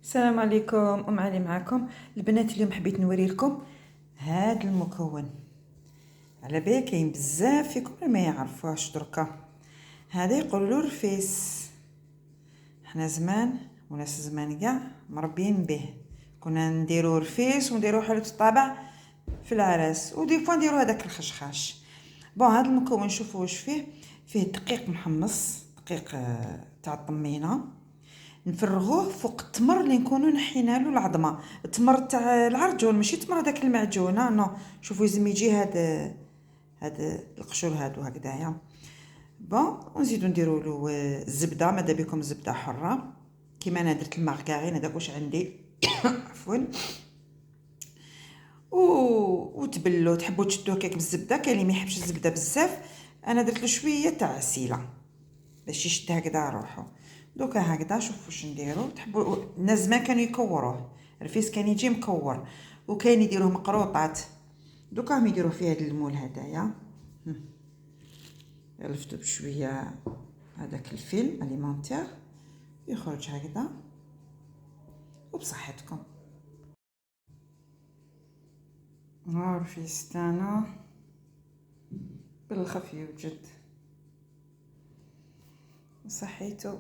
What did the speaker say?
السلام عليكم، علي معكم البنات. اليوم حبيت نوري لكم هذا المكون. على بالي كاين بزاف فيكم ما يعرفوهاش دركا. هذا يقولوا له رفيس. حنا زمان وناس زمان كاع مربين به، كنا نديرو رفيس ونديرو حلة الطابع في العراس، ودي فوا نديرو هذاك الخشخاش. بون هذا المكون شوفوا واش فيه دقيق محمص، دقيق تاع الطمينه، نفرغوه فوق التمر اللي نكونوا نحينا له العظمه، التمر تاع العرجون ماشي تمر هذاك المعجون. نو شوفوا لازم يجي هاد القشور هادو هكذايا. بون ونزيدو نديروا له الزبده، ماذا بكم زبده حره كيما انا درت المارغرين هذاك واش عندي عفوا. وتبلو تحبوا تشدوه كيك بالزبده، كاين اللي ما يحبش الزبده بزاف، انا درت له شويه تاع عسيله باش يشد هكذا روحو. دوكا هكذا شوفوا واش نديرو. تحبوا الناس زمان كانوا يكوروه، الرفيس كان يجي مكور، وكاين يديروه مقروطات. دوكا راهم يديروه في هذا المول هدايا. غلفتو بشويه هذاك الفيلم اليمونتير يخرج هكذا. وبصحتكم. الرفيس تاعنا بالخف يوجد، صحيتو.